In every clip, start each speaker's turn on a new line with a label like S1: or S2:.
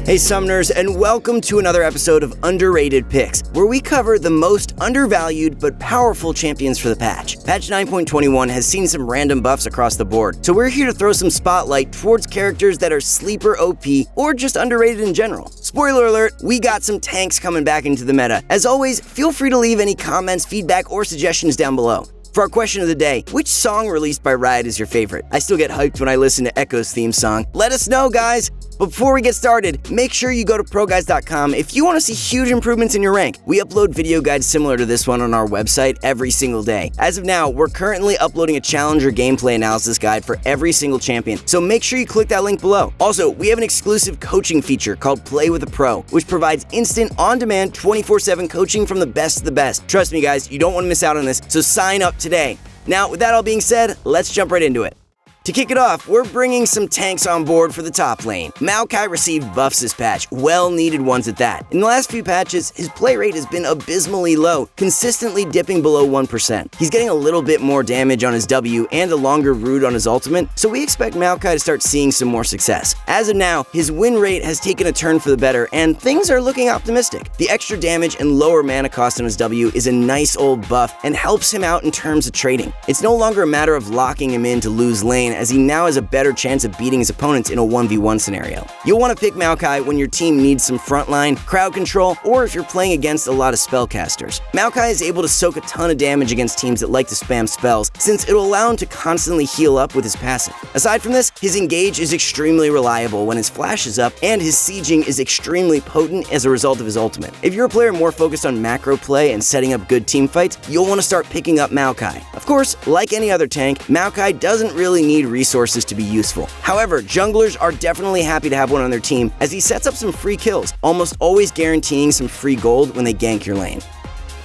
S1: Hey Summoners, and welcome to another episode of Underrated Picks, where we cover the most undervalued but powerful champions for the patch. Patch 9.21 has seen some random buffs across the board, so we're here to throw some spotlight towards characters that are sleeper OP or just underrated in general. Spoiler alert, we got some tanks coming back into the meta. As always, feel free to leave any comments, feedback, or suggestions down below. For our question of the day, which song released by Riot is your favorite? I still get hyped when I listen to Echo's theme song. Let us know, guys! But before we get started, make sure you go to ProGuides.com if you want to see huge improvements in your rank. We upload video guides similar to this one on our website every single day. As of now, we're currently uploading a Challenger gameplay analysis guide for every single champion, so make sure you click that link below. Also, we have an exclusive coaching feature called Play with a Pro, which provides instant, on-demand, 24/7 coaching from the best of the best. Trust me, guys, you don't want to miss out on this, so sign up today. Now, with that all being said, let's jump right into it. To kick it off, we're bringing some tanks on board for the top lane. Maokai received buffs this patch, well-needed ones at that. In the last few patches, his play rate has been abysmally low, consistently dipping below 1%. He's getting a little bit more damage on his W and a longer root on his ultimate, so we expect Maokai to start seeing some more success. As of now, his win rate has taken a turn for the better, and things are looking optimistic. The extra damage and lower mana cost on his W is a nice old buff and helps him out in terms of trading. It's no longer a matter of locking him in to lose lane, as he now has a better chance of beating his opponents in a 1v1 scenario. You'll want to pick Maokai when your team needs some frontline, crowd control, or if you're playing against a lot of spellcasters. Maokai is able to soak a ton of damage against teams that like to spam spells, since it'll allow him to constantly heal up with his passive. Aside from this, his engage is extremely reliable when his flash is up, and his sieging is extremely potent as a result of his ultimate. If you're a player more focused on macro play and setting up good team fights, you'll want to start picking up Maokai. Of course, like any other tank, Maokai doesn't really need resources to be useful. However, junglers are definitely happy to have one on their team, as he sets up some free kills, almost always guaranteeing some free gold when they gank your lane.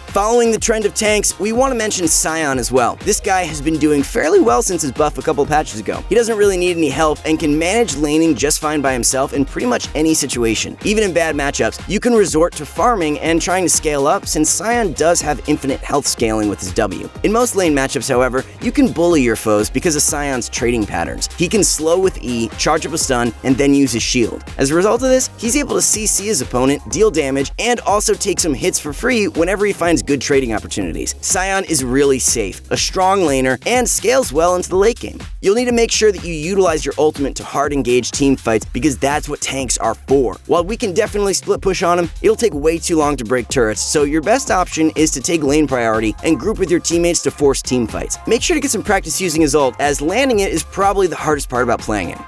S1: Following the trend of tanks, we want to mention Sion as well. This guy has been doing fairly well since his buff a couple patches ago. He doesn't really need any help and can manage laning just fine by himself in pretty much any situation. Even in bad matchups, you can resort to farming and trying to scale up, since Sion does have infinite health scaling with his W. In most lane matchups, however, you can bully your foes because of Sion's trading patterns. He can slow with E, charge up a stun, and then use his shield. As a result of this, he's able to CC his opponent, deal damage, and also take some hits for free whenever he finds good trading opportunities. Sion is really safe, a strong laner, and scales well into the late game. You'll need to make sure that you utilize your ultimate to hard engage team fights, because that's what tanks are for. While we can definitely split push on him, it'll take way too long to break turrets, so your best option is to take lane priority and group with your teammates to force team fights. Make sure to get some practice using his ult, as landing it is probably the hardest part about playing him.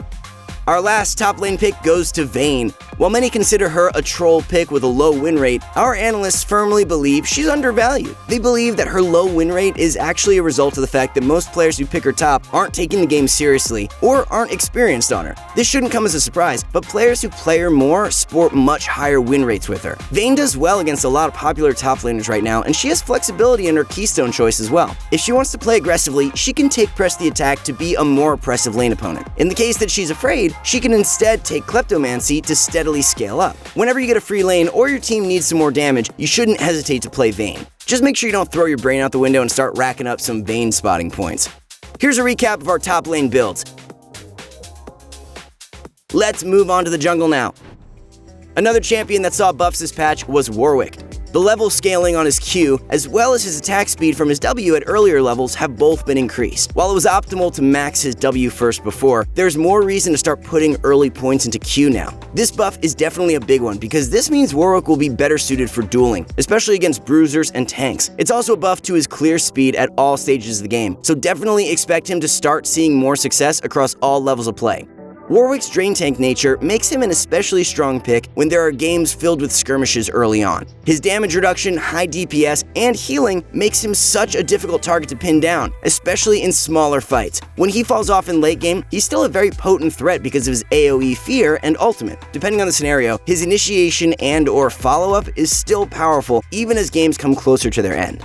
S1: Our last top lane pick goes to Vayne. While many consider her a troll pick with a low win rate, our analysts firmly believe she's undervalued. They believe that her low win rate is actually a result of the fact that most players who pick her top aren't taking the game seriously or aren't experienced on her. This shouldn't come as a surprise, but players who play her more sport much higher win rates with her. Vayne does well against a lot of popular top laners right now, and she has flexibility in her keystone choice as well. If she wants to play aggressively, she can take press the attack to be a more oppressive lane opponent. In the case that she's afraid, she can instead take kleptomancy to steadily scale up. Whenever you get a free lane or your team needs some more damage, you shouldn't hesitate to play Vayne. Just make sure you don't throw your brain out the window and start racking up some Vayne spotting points. Here's a recap of our top lane builds. Let's move on to the jungle now. Another champion that saw buffs this patch was Warwick. The level scaling on his Q, as well as his attack speed from his W at earlier levels, have both been increased. While it was optimal to max his W first before, there's more reason to start putting early points into Q now. This buff is definitely a big one, because this means Warwick will be better suited for dueling, especially against bruisers and tanks. It's also a buff to his clear speed at all stages of the game, so definitely expect him to start seeing more success across all levels of play. Warwick's drain tank nature makes him an especially strong pick when there are games filled with skirmishes early on. His damage reduction, high DPS, and healing makes him such a difficult target to pin down, especially in smaller fights. When he falls off in late game, he's still a very potent threat because of his AoE fear and ultimate. Depending on the scenario, his initiation and/or follow-up is still powerful even as games come closer to their end.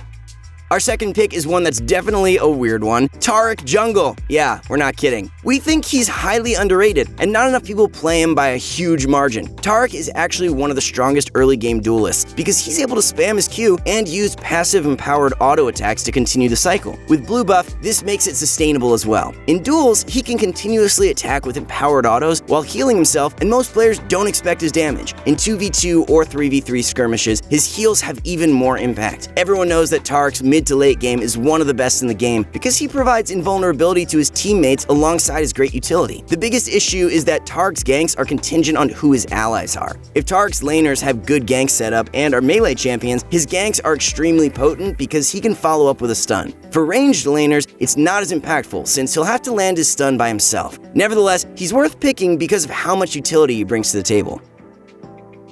S1: Our second pick is one that's definitely a weird one, Taric Jungle. Yeah, we're not kidding. We think he's highly underrated, and not enough people play him by a huge margin. Taric is actually one of the strongest early game duelists because he's able to spam his Q and use passive empowered auto attacks to continue the cycle. With blue buff, this makes it sustainable as well. In duels, he can continuously attack with empowered autos while healing himself, and most players don't expect his damage. In 2v2 or 3v3 skirmishes, his heals have even more impact. Everyone knows that Taric's mid to late game is one of the best in the game because he provides invulnerability to his teammates alongside his great utility. The biggest issue is that Taric's ganks are contingent on who his allies are. If Taric's laners have good gank setup and are melee champions, his ganks are extremely potent because he can follow up with a stun. For ranged laners, it's not as impactful since he'll have to land his stun by himself. Nevertheless, he's worth picking because of how much utility he brings to the table.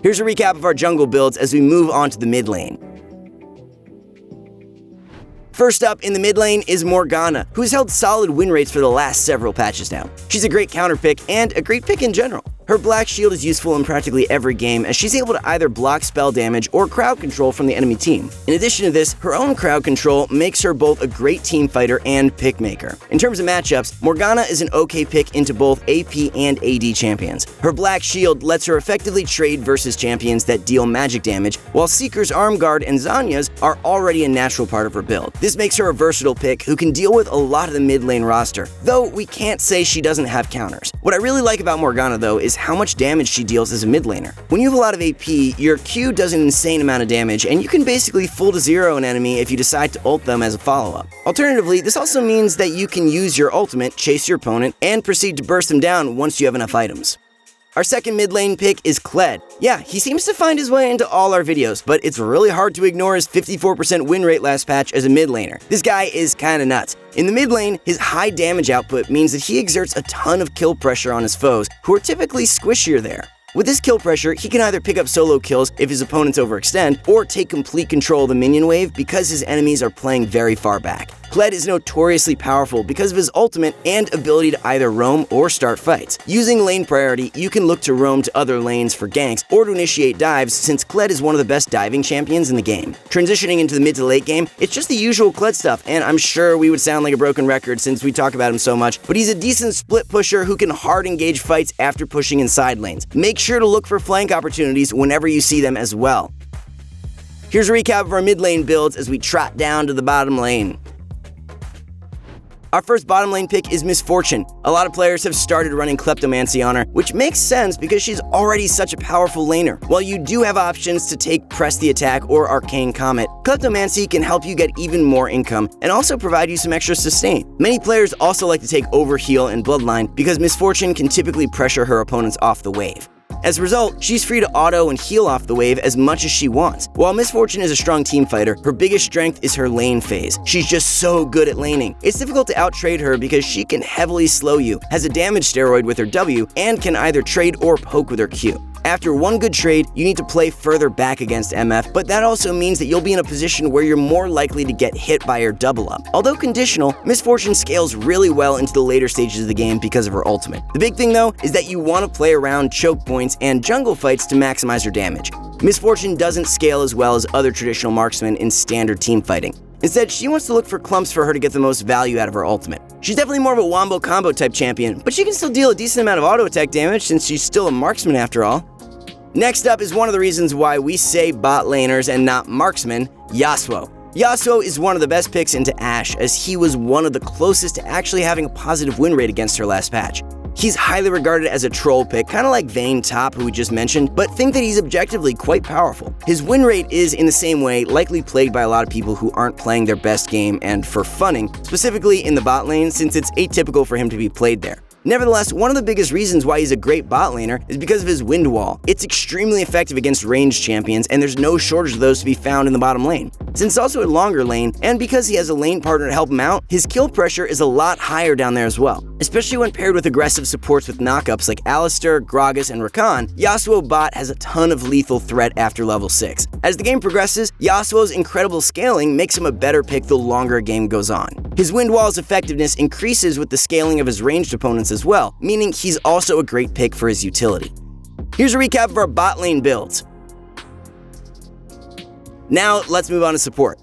S1: Here's a recap of our jungle builds as we move on to the mid lane. First up in the mid lane is Morgana, who's held solid win rates for the last several patches now. She's a great counter pick and a great pick in general. Her black shield is useful in practically every game as she's able to either block spell damage or crowd control from the enemy team. In addition to this, her own crowd control makes her both a great team fighter and pick maker. In terms of matchups, Morgana is an okay pick into both AP and AD champions. Her black shield lets her effectively trade versus champions that deal magic damage, while Seeker's Arm Guard and Zanya's are already a natural part of her build. This makes her a versatile pick who can deal with a lot of the mid lane roster, though we can't say she doesn't have counters. What I really like about Morgana though is how much damage she deals as a mid laner. When you have a lot of AP, your Q does an insane amount of damage, and you can basically full to zero an enemy if you decide to ult them as a follow-up. Alternatively, this also means that you can use your ultimate, chase your opponent, and proceed to burst them down once you have enough items. Our second mid lane pick is Kled. Yeah, he seems to find his way into all our videos, but it's really hard to ignore his 54% win rate last patch as a mid laner. This guy is kinda nuts. In the mid lane, his high damage output means that he exerts a ton of kill pressure on his foes, who are typically squishier there. With this kill pressure, he can either pick up solo kills if his opponents overextend, or take complete control of the minion wave because his enemies are playing very far back. Kled is notoriously powerful because of his ultimate and ability to either roam or start fights. Using lane priority, you can look to roam to other lanes for ganks or to initiate dives since Kled is one of the best diving champions in the game. Transitioning into the mid to late game, it's just the usual Kled stuff, and I'm sure we would sound like a broken record since we talk about him so much, but he's a decent split pusher who can hard engage fights after pushing in side lanes. Make sure to look for flank opportunities whenever you see them as well. Here's a recap of our mid lane builds as we trot down to the bottom lane. Our first bottom lane pick is Misfortune. A lot of players have started running Kleptomancy on her, which makes sense because she's already such a powerful laner. While you do have options to take Press the Attack or Arcane Comet, Kleptomancy can help you get even more income and also provide you some extra sustain. Many players also like to take Overheal and Bloodline because Misfortune can typically pressure her opponents off the wave. As a result, she's free to auto and heal off the wave as much as she wants. While Misfortune is a strong team fighter, her biggest strength is her lane phase. She's just so good at laning. It's difficult to outtrade her because she can heavily slow you, has a damage steroid with her W, and can either trade or poke with her Q. After one good trade, you need to play further back against MF, but that also means that you'll be in a position where you're more likely to get hit by her double up. Although conditional, Misfortune scales really well into the later stages of the game because of her ultimate. The big thing though is that you want to play around choke points and jungle fights to maximize her damage. Misfortune doesn't scale as well as other traditional marksmen in standard team fighting. Instead, she wants to look for clumps for her to get the most value out of her ultimate. She's definitely more of a wombo combo type champion, but she can still deal a decent amount of auto attack damage since she's still a marksman after all. Next up is one of the reasons why we say bot laners and not marksmen, Yasuo. Yasuo is one of the best picks into Ashe as he was one of the closest to actually having a positive win rate against her last patch. He's highly regarded as a troll pick, kind of like Vayne Top, who we just mentioned, but think that he's objectively quite powerful. His win rate is, in the same way, likely plagued by a lot of people who aren't playing their best game and for funning, specifically in the bot lane since it's atypical for him to be played there. Nevertheless, one of the biggest reasons why he's a great bot laner is because of his wind wall. It's extremely effective against ranged champions, and there's no shortage of those to be found in the bottom lane. Since it's also a longer lane, and because he has a lane partner to help him out, his kill pressure is a lot higher down there as well. Especially when paired with aggressive supports with knockups like Alistar, Gragas, and Rakan, Yasuo bot has a ton of lethal threat after level 6. As the game progresses, Yasuo's incredible scaling makes him a better pick the longer a game goes on. His wind wall's effectiveness increases with the scaling of his ranged opponents as well, meaning he's also a great pick for his utility. Here's a recap of our bot lane builds. Now let's move on to support.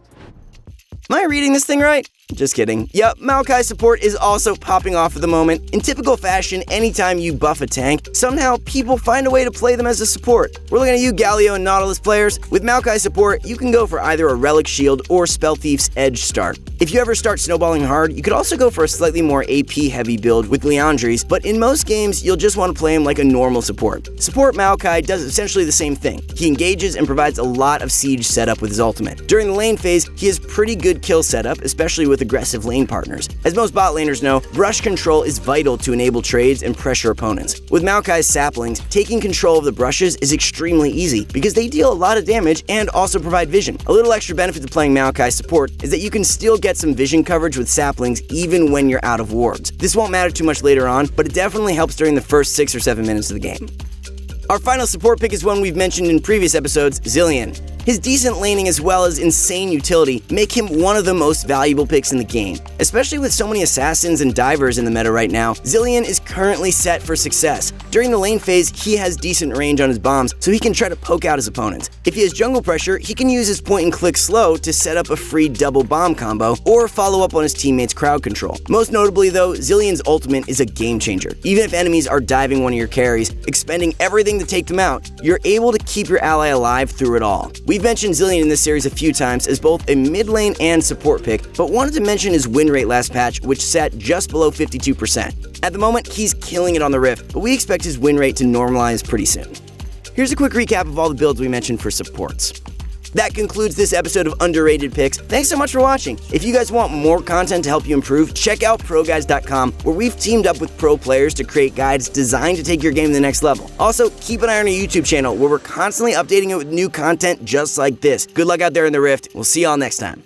S1: Am I reading this thing right? Just kidding. Yep, Maokai support is also popping off at the moment. In typical fashion, anytime you buff a tank, somehow people find a way to play them as a support. We're looking at you, Galio and Nautilus players. With Maokai support, you can go for either a Relic Shield or Spell Thief's Edge start. If you ever start snowballing hard, you could also go for a slightly more AP-heavy build with Leandries, but in most games, you'll just want to play him like a normal support. Support Maokai does essentially the same thing. He engages and provides a lot of siege setup with his ultimate. During the lane phase, he has pretty good kill setup, especially with aggressive lane partners. As most bot laners know, brush control is vital to enable trades and pressure opponents. With Maokai's saplings, taking control of the brushes is extremely easy because they deal a lot of damage and also provide vision. A little extra benefit to playing Maokai support is that you can still get some vision coverage with saplings even when you're out of wards. This won't matter too much later on, but it definitely helps during the first 6 or 7 minutes of the game. Our final support pick is one we've mentioned in previous episodes, Zilean. His decent laning as well as insane utility make him one of the most valuable picks in the game. Especially with so many assassins and divers in the meta right now, Zilean is currently set for success. During the lane phase, he has decent range on his bombs, so he can try to poke out his opponents. If he has jungle pressure, he can use his point-and-click slow to set up a free double bomb combo, or follow up on his teammates' crowd control. Most notably though, Zilean's ultimate is a game changer. Even if enemies are diving one of your carries, expending everything to take them out, you're able to keep your ally alive through it all. We've mentioned Zilean in this series a few times as both a mid lane and support pick, but wanted to mention his win rate last patch, which sat just below 52%. At the moment, he's killing it on the Rift, but we expect his win rate to normalize pretty soon. Here's a quick recap of all the builds we mentioned for supports. That concludes this episode of Underrated Picks. Thanks so much for watching. If you guys want more content to help you improve, check out ProGuides.com, where we've teamed up with pro players to create guides designed to take your game to the next level. Also, keep an eye on our YouTube channel, where we're constantly updating it with new content just like this. Good luck out there in the Rift. We'll see y'all next time.